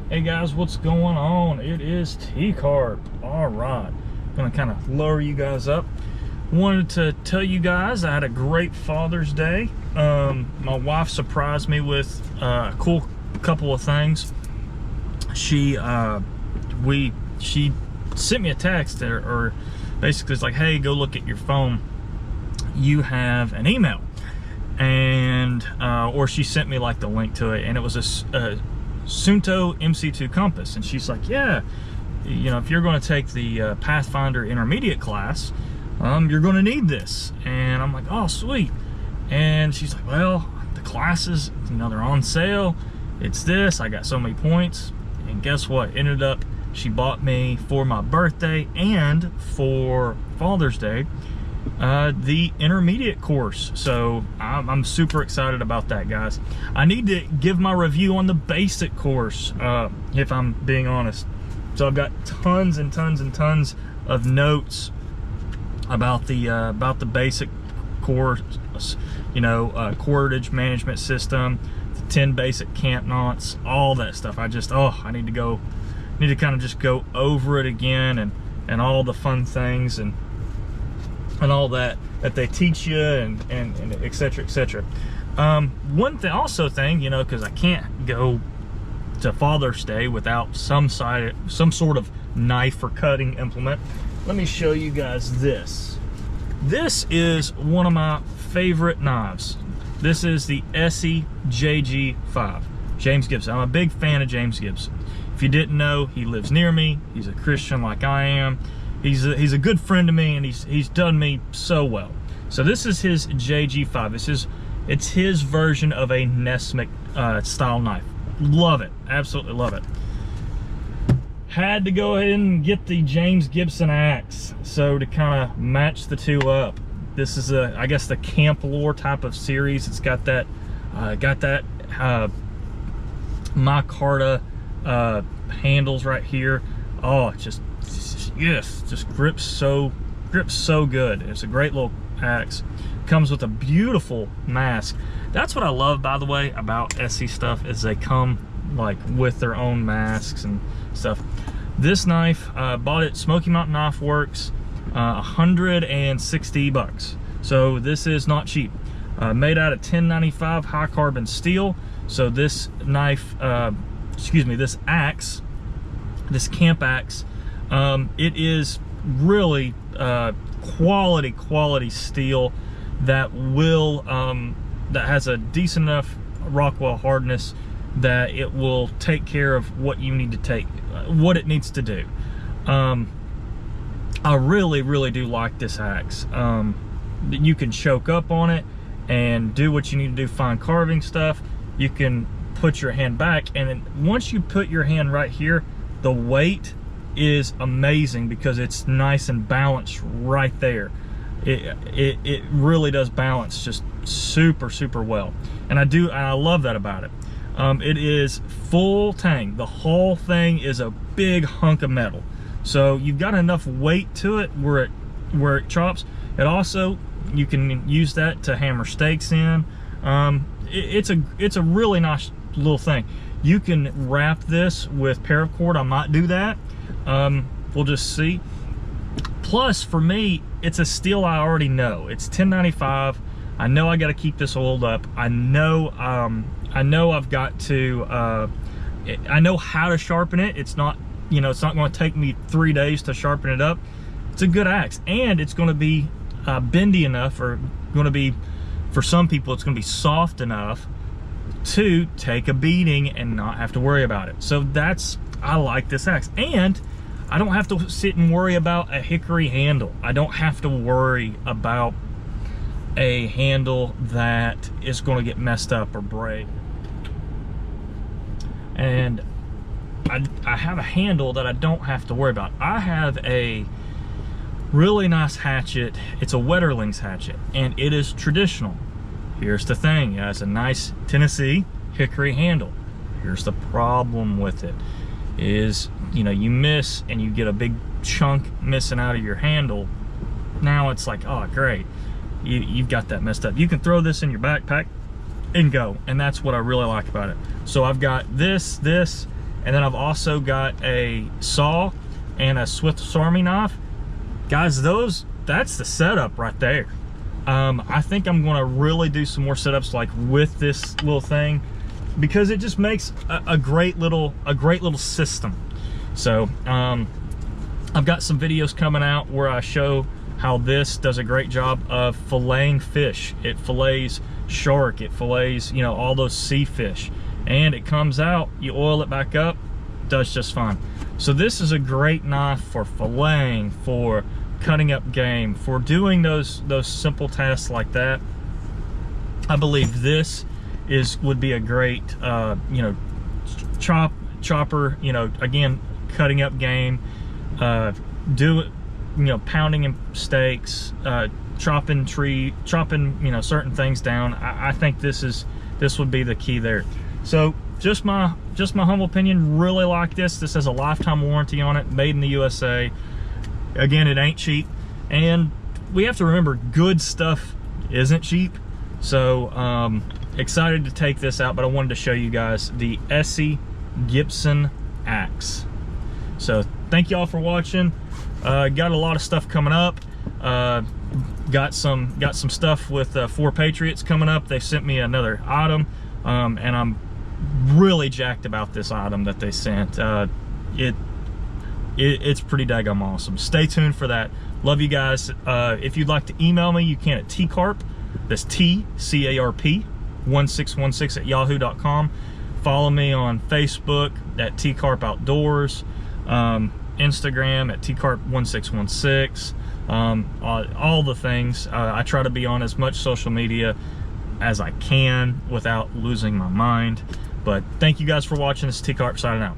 Hey guys, what's going on? It is TCARP. All right, gonna kind of lower you guys up. Wanted to tell you guys I had a great Father's Day. My wife surprised me with a cool couple of things. She sent me a text or basically it's like, hey, go look at your phone. You have an email. And or she sent me like the link to it, and it was a Sunto MC2 compass, and she's like, yeah, you know, if you're going to take the Pathfinder intermediate class, you're going to need this. And I'm like, oh sweet. And she's like, well, the classes, you know, they're on sale, it's this, I got so many points. And guess what, ended up she bought me for my birthday and for Father's Day the intermediate course. So I'm super excited about that, guys. I need to give my review on the basic course, if I'm being honest. So I've got tons and tons and tons of notes about the basic course, you know, cordage management system, the 10 basic camp knots, all that stuff. I need to kind of just go over it again, and all the fun things and all that they teach you, and et cetera, et cetera. One thing, you know, because I can't go to Father's Day without some sort of knife or cutting implement. Let me show you guys this. This is one of my favorite knives. This is the ESEE JG5, James Gibson. I'm a big fan of James Gibson. If you didn't know, he lives near me. He's a Christian like I am. He's a good friend to me, and he's done me so well. So this is his JG5. It's his version of a Nesmic style knife. Love it, absolutely love it. Had to go ahead and get the James Gibson axe, so to kind of match the two up. This is I guess the Camp Lore type of series. It's got that micarta handles right here. Oh, just grips so good. It's a great little axe. Comes with a beautiful mask. That's what I love, by the way, about ESEE stuff, is they come like with their own masks and stuff. This knife, bought it Smoky Mountain Knife Works, 160 bucks. So this is not cheap. Made out of 1095 high carbon steel. So this knife, this axe, this camp axe, it is really quality steel that will that has a decent enough Rockwell hardness that it will take care of what you need to take, what it needs to do. I really do like this axe. You can choke up on it and do what you need to do, fine carving stuff. You can put your hand back, and then once you put your hand right here, the weight is amazing because it's nice and balanced right there. It really does balance just super well, and I love that about it. It is full tang. The whole thing is a big hunk of metal, so you've got enough weight to it where it chops. It also, you can use that to hammer stakes in. It's a really nice little thing. You can wrap this with paracord. I might do that. We'll just see. Plus, for me, it's a steel I already know. It's 1095. I know I got to keep this oiled up. I know I've got to. I know how to sharpen it. It's not, you know, it's not going to take me 3 days to sharpen it up. It's a good axe, and it's going to be bendy enough, or going to be, for some people, it's going to be soft enough to take a beating and not have to worry about it. So I like this axe, and I don't have to sit and worry about a hickory handle. I don't have to worry about a handle that is going to get messed up or break. And I have a handle that I don't have to worry about. I have a really nice hatchet. It's a Wetterlings hatchet, and it is traditional. Here's the thing, it has a nice Tennessee hickory handle. Here's the problem with it is, you know, you miss and you get a big chunk missing out of your handle. Now it's like, oh great, you've got that messed up. You can throw this in your backpack and go, and that's what I really like about it. So I've got this, And then I've also got a saw and a Swiss Army knife. Guys, that's the setup right there. I think I'm gonna really do some more setups like with this little thing, because it just makes a great little system. So I've got some videos coming out where I show how this does a great job of filleting fish. It fillets shark, it fillets, you know, all those sea fish, and it comes out, you oil it back up, does just fine. So this is a great knife for filleting, for cutting up game, for doing those simple tasks like that. I believe this would be a great you know, chopper, you know, again, cutting up game, you know, pounding in steaks, chopping, you know, certain things down. I think this would be the key there. So just my humble opinion, really like this. This has a lifetime warranty on it, made in the USA. Again, it ain't cheap, and we have to remember, good stuff isn't cheap. So excited to take this out, but I wanted to show you guys the Essie Gibson axe. So thank y'all for watching. Got a lot of stuff coming up. Got some stuff with 4 Patriots coming up. They sent me another item, and I'm really jacked about this item that they sent. It's pretty daggum awesome. Stay tuned for that. Love you guys. If you'd like to email me, you can at TCARP. That's TCARP 1616@yahoo.com. Follow me on Facebook at TCARP Outdoors, Instagram at TCARP1616, all the things. I try to be on as much social media as I can without losing my mind. But thank you guys for watching. This is TCARP signing out.